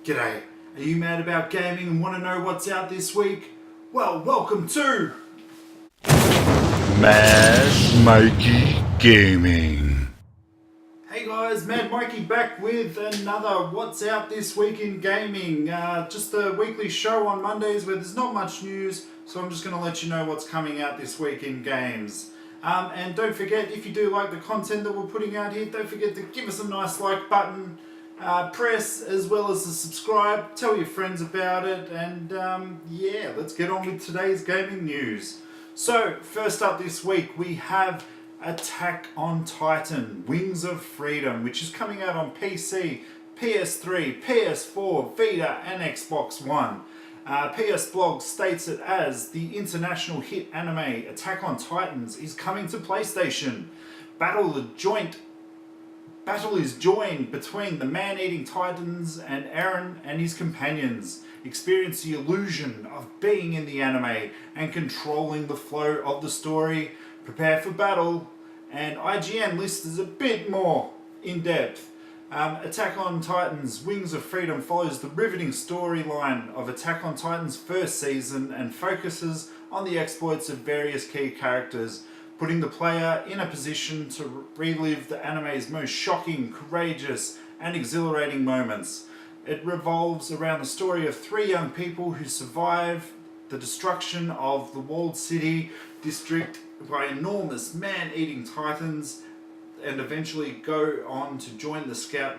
G'day, are you mad about gaming and want to know what's out this week? Well, welcome to Mad Mikeey Gaming. Hey guys, Mad Mikeey back with another What's Out This Week in Gaming. Just a weekly show on Mondays where there's not much news, so I'm just going to let you know what's coming out this week in games. And don't forget, if you do like the content that we're putting out here, don't forget to give us a nice like button, press as well as the subscribe, tell your friends about it, and yeah, let's get on with today's gaming news. So, first up this week we have Attack on Titan, Wings of Freedom, which is coming out on PC, PS3, PS4, Vita and Xbox One. PS Blog states it as the international hit anime Attack on Titans is coming to PlayStation. Battle is joined between the man-eating titans and Eren and his companions. Experience the illusion of being in the anime and controlling the flow of the story. Prepare for battle, and IGN lists is a bit more in depth. Attack on Titan's Wings of Freedom follows the riveting storyline of Attack on Titan's first season and focuses on the exploits of various key characters, putting the player in a position to relive the anime's most shocking, courageous, and exhilarating moments. It revolves around the story of three young people who survive the destruction of the walled city district by enormous man-eating titans and eventually go on to join the scout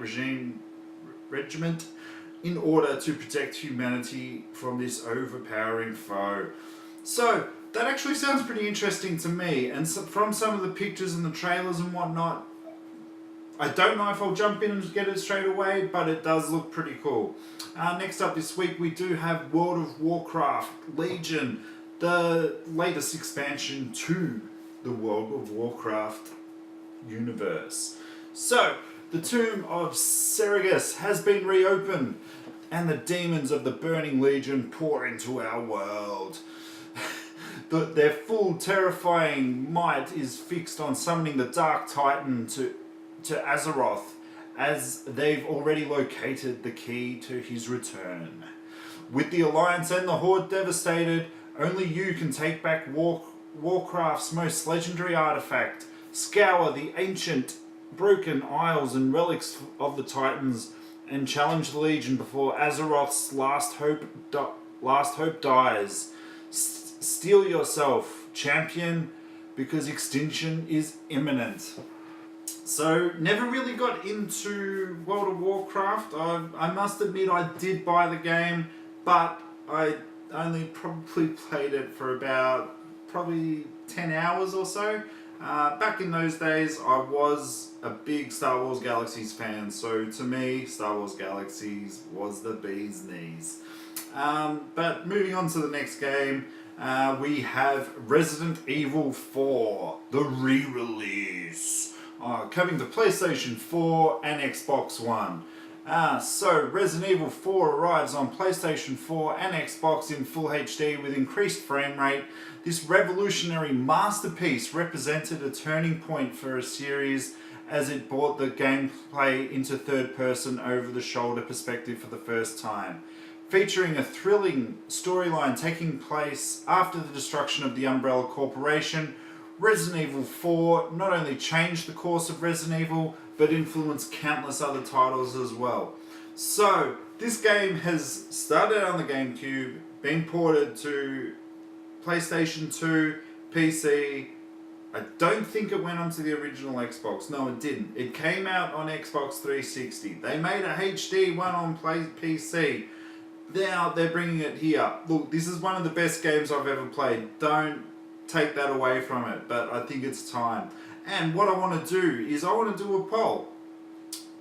regiment in order to protect humanity from this overpowering foe. So, that actually sounds pretty interesting to me, and so, from some of the pictures and the trailers and whatnot, I don't know if I'll jump in and get it straight away, but it does look pretty cool. Next up this week we do have World of Warcraft Legion, the latest expansion to the World of Warcraft universe. So, the Tomb of Serapis has been reopened, and the demons of the Burning Legion pour into our world. Their full terrifying might is fixed on summoning the Dark Titan to Azeroth, as they've already located the key to his return. With the Alliance and the Horde devastated, only you can take back Warcraft's most legendary artifact, scour the ancient broken isles and relics of the Titans, and challenge the Legion before Azeroth's last hope dies. Steel yourself, champion, because extinction is imminent. So, never really got into World of Warcraft. I must admit I did buy the game, but I only probably played it for about probably 10 hours or so. Back in those days, I was a big Star Wars Galaxies fan, so to me, Star Wars Galaxies was the bee's knees. But moving on to the next game, we have Resident Evil 4, the re-release, coming to PlayStation 4 and Xbox One. So Resident Evil 4 arrives on PlayStation 4 and Xbox in full HD with increased frame rate. This revolutionary masterpiece represented a turning point for a series as it brought the gameplay into third-person over-the-shoulder perspective for the first time. Featuring a thrilling storyline taking place after the destruction of the Umbrella Corporation, Resident Evil 4 not only changed the course of Resident Evil, but influenced countless other titles as well. So, this game has started on the GameCube, been ported to PlayStation 2, PC. I don't think it went onto the original Xbox. No, it didn't. It came out on Xbox 360. They made a HD one on PC. Now they're bringing it here. Look, this is one of the best games I've ever played. Don't take that away from it, but I think it's time. And what I want to do is I want to do a poll.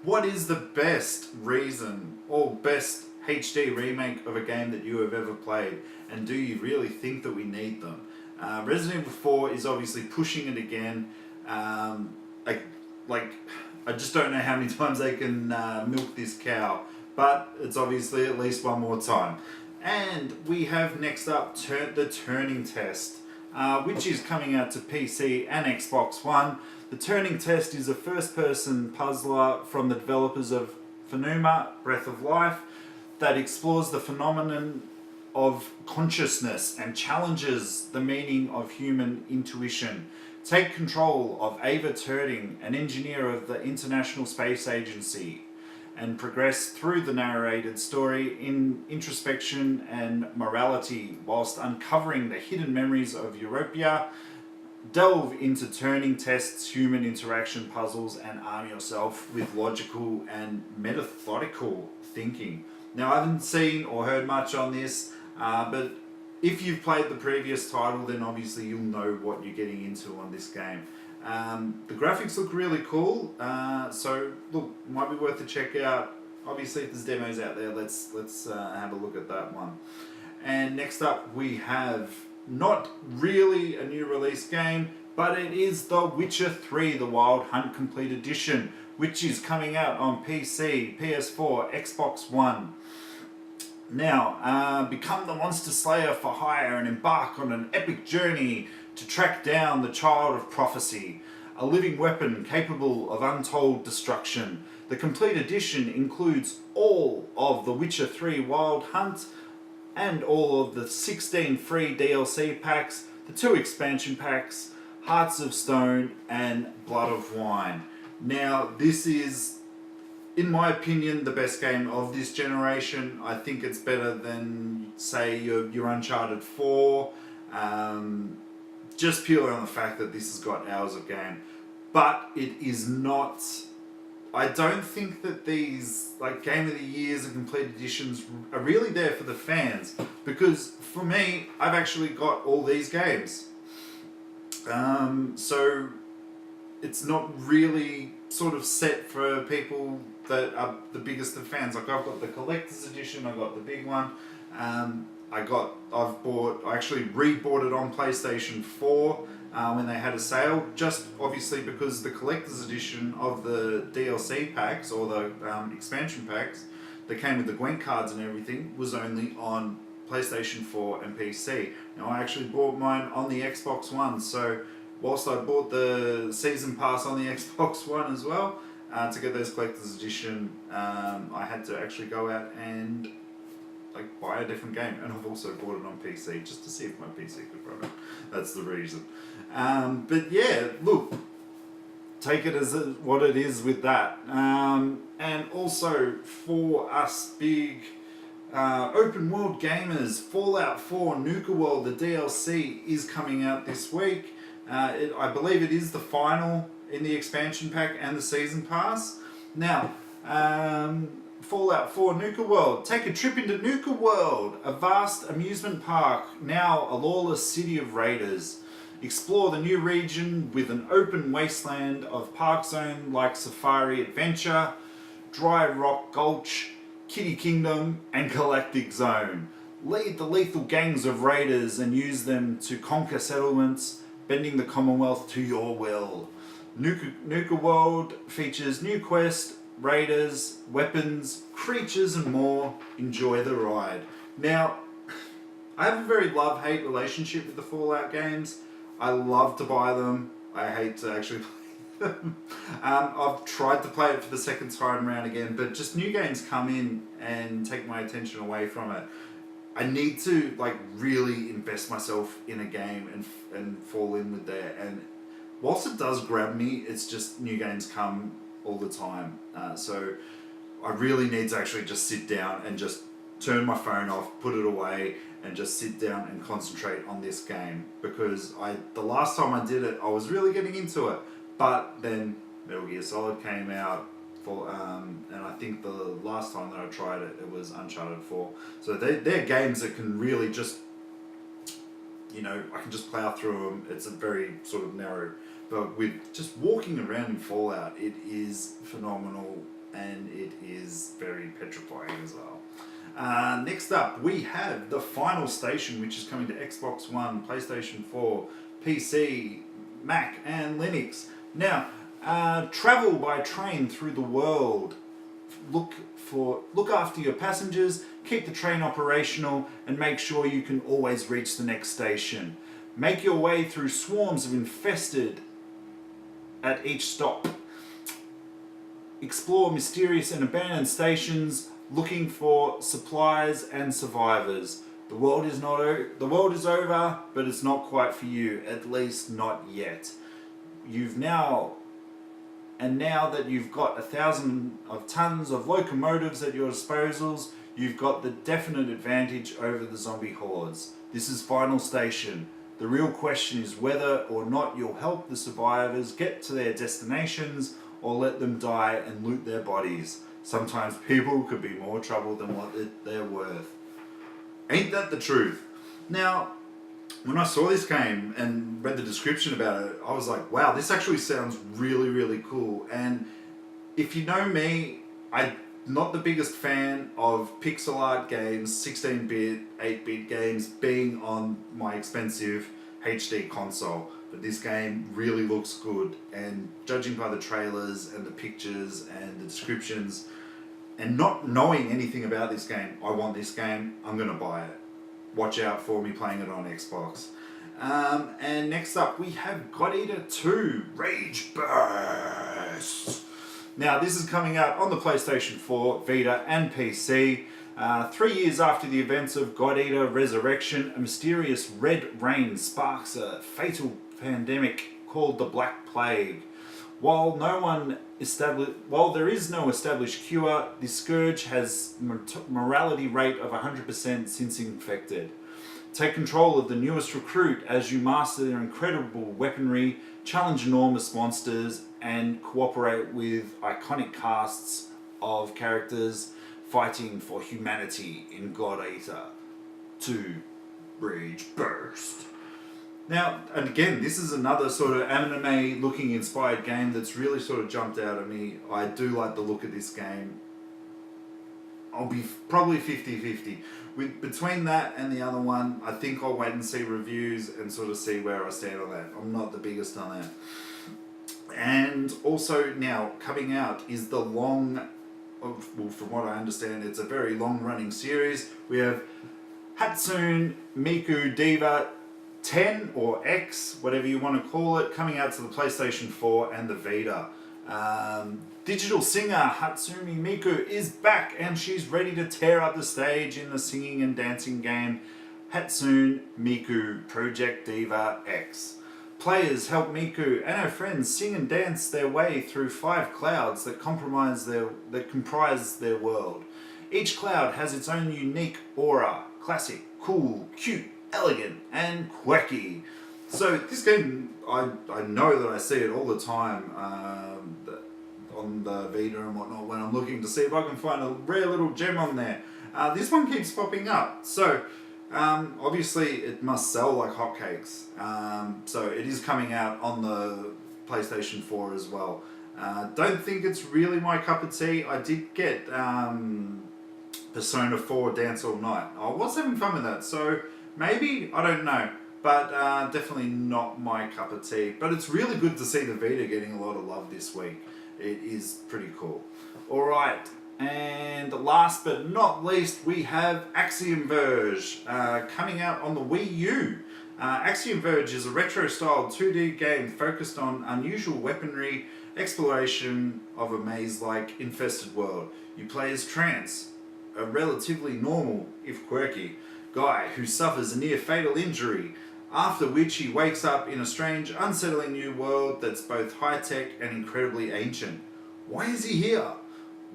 What is the best reason or best HD remake of a game that you have ever played? And do you really think that we need them? Resident Evil 4 is obviously pushing it again. I just don't know how many times they can milk this cow. But it's obviously at least one more time. And we have next up the Turing Test, which is coming out to PC and Xbox One. The Turing Test is a first-person puzzler from the developers of Phonoma, Breath of Life. that explores the phenomenon of consciousness and challenges the meaning of human intuition. Take control of Ava Turing, an engineer of the International Space Agency, and progress through the narrated story in introspection and morality whilst uncovering the hidden memories of Europia. Delve into Turing tests, human interaction puzzles, and arm yourself with logical and methodical thinking. Now, I haven't seen or heard much on this, but if you've played the previous title, then obviously you'll know what you're getting into on this game. The graphics look really cool, so look, might be worth a check out. Obviously, if there's demos out there, let's have a look at that one. And next up, we have not really a new release game, but it is The Witcher 3: The Wild Hunt Complete Edition, which is coming out on PC, PS4, Xbox One. Now, become the monster slayer for hire and embark on an epic journey to track down the Child of Prophecy, a living weapon capable of untold destruction. The complete edition includes all of The Witcher 3 Wild Hunt and all of the 16 free DLC packs, the 2 expansion packs, Hearts of Stone and Blood of Wine. Now, this is, in my opinion, the best game of this generation. I think it's better than, say, your Uncharted 4, just purely on the fact that this has got hours of game. But it is not... I don't think that these like Game of the Years and complete editions are really there for the fans, because for me, I've actually got all these games. So it's not really sort of set for people that are the biggest of fans. Like, I've got the collector's edition, I got the big one. I actually re-bought it on PlayStation 4 when they had a sale, just obviously because the collector's edition of the DLC packs or the expansion packs that came with the Gwent cards and everything was only on PlayStation 4 and PC. Now, I actually bought mine on the Xbox One, so whilst I bought the season pass on the Xbox One as well, to get those collector's edition, I had to actually go out and buy a different game, and I've also bought it on PC just to see if my PC could run it. That's the reason. But yeah, look, take it as what it is with that. And also for us big open world gamers, Fallout 4 Nuka-World, the DLC, is coming out this week. I believe it is the final in the expansion pack and the season pass. Now, Fallout 4 Nuka-World. Take a trip into Nuka-World, a vast amusement park, now a lawless city of raiders. Explore the new region with an open wasteland of Park Zone like Safari Adventure, Dry Rock Gulch, Kitty Kingdom, and Galactic Zone. Lead the lethal gangs of raiders and use them to conquer settlements, bending the Commonwealth to your will. Nuka-World features new quests, raiders, weapons, creatures and more. Enjoy the ride. Now, I have a very love-hate relationship with the Fallout games. I love to buy them. I hate to actually play them. I've tried to play it for the second time around again, but just new games come in and take my attention away from it. I need to really invest myself in a game and fall in with that. And whilst it does grab me, it's just new games come all the time. So I really need to actually just sit down and just turn my phone off, put it away, and just sit down and concentrate on this game. Because the last time I did it, I was really getting into it. But then Metal Gear Solid came out, and I think the last time that I tried it, it was Uncharted 4. So they're games that can really just, I can just plow through them. It's a very sort of narrow. But with just walking around in Fallout, it is phenomenal and it is very petrifying as well. Next up, we have The Final Station, which is coming to Xbox One, PlayStation 4, PC, Mac, and Linux. Now, travel by train through the world. Look after your passengers, keep the train operational, and make sure you can always reach the next station. Make your way through swarms of infested at each stop. Explore mysterious and abandoned stations, looking for supplies and survivors. The world is over, but it's not quite for you, at least not yet. Now that you've got 1,000 tons of locomotives at your disposals, you've got the definite advantage over the zombie hordes. This is final station. The real question is whether or not you'll help the survivors get to their destinations or let them die and loot their bodies. Sometimes people could be more trouble than what they're worth. Ain't that the truth? Now, when I saw this game and read the description about it, I was like, wow, this actually sounds really, really cool. And if you know me, I'm not the biggest fan of pixel art games, 16-bit, 8-bit games being on my expensive HD console. But this game really looks good, and judging by the trailers and the pictures and the descriptions, and not knowing anything about this game, I want this game, I'm going to buy it. Watch out for me playing it on Xbox. And next up we have God Eater 2 Rage Burst. Now this is coming out on the PlayStation 4, Vita and PC. 3 years after the events of God Eater Resurrection, a mysterious red rain sparks a fatal pandemic called the Black Plague. While there is no established cure, the scourge has mortality rate of 100% since infected. Take control of the newest recruit as you master their incredible weaponry, challenge enormous monsters, and cooperate with iconic casts of characters fighting for humanity in God Eater 2 Rage Burst. Now, and again, this is another sort of anime-looking inspired game that's really sort of jumped out at me. I do like the look of this game. I'll be probably 50-50. Between that and the other one, I think I'll wait and see reviews and sort of see where I stand on that. I'm not the biggest on that. And also now, coming out is the from what I understand, it's a very long-running series. We have Hatsune, Miku, Diva, 10 or X, whatever you want to call it, coming out to the PlayStation 4 and the Vita. Digital singer Hatsune Miku is back and she's ready to tear up the stage in the singing and dancing game Hatsune Miku Project Diva X. Players help Miku and her friends sing and dance their way through 5 clouds that comprise their world. Each cloud has its own unique aura: classic, cool, cute, elegant, and quirky. So this game, I know that I see it all the time on the Vita and whatnot when I'm looking to see if I can find a rare little gem on there. This one keeps popping up. So obviously it must sell like hotcakes. So it is coming out on the PlayStation 4 as well. Don't think it's really my cup of tea. I did get Persona 4 Dance All Night. I was having fun with that, so maybe, I don't know, but definitely not my cup of tea. But it's really good to see the Vita getting a lot of love this week. It is pretty cool. Alright, and last but not least, we have Axiom Verge coming out on the Wii U. Axiom Verge is a retro-styled 2D game focused on unusual weaponry, exploration of a maze-like infested world. You play as Trance, a relatively normal, if quirky, guy who suffers a near-fatal injury, after which he wakes up in a strange, unsettling new world that's both high-tech and incredibly ancient. Why is he here?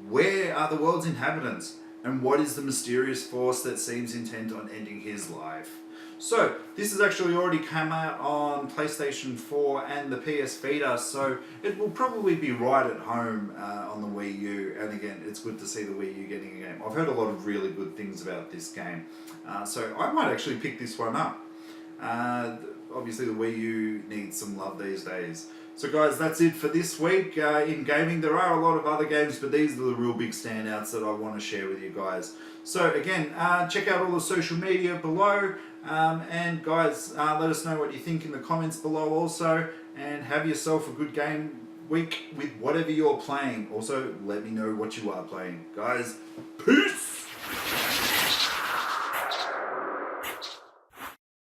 Where are the world's inhabitants? And what is the mysterious force that seems intent on ending his life? So, this has actually already come out on PlayStation 4 and the PS Vita, so it will probably be right at home on the Wii U. And again, it's good to see the Wii U getting a game. I've heard a lot of really good things about this game, so I might actually pick this one up. Obviously the Wii U needs some love these days. So guys, that's it for this week in gaming. There are a lot of other games, but these are the real big standouts that I want to share with you guys. So again, check out all the social media below, and guys, let us know what you think in the comments below also, and have yourself a good game week with whatever you're playing. Also, let me know what you are playing. Guys, peace!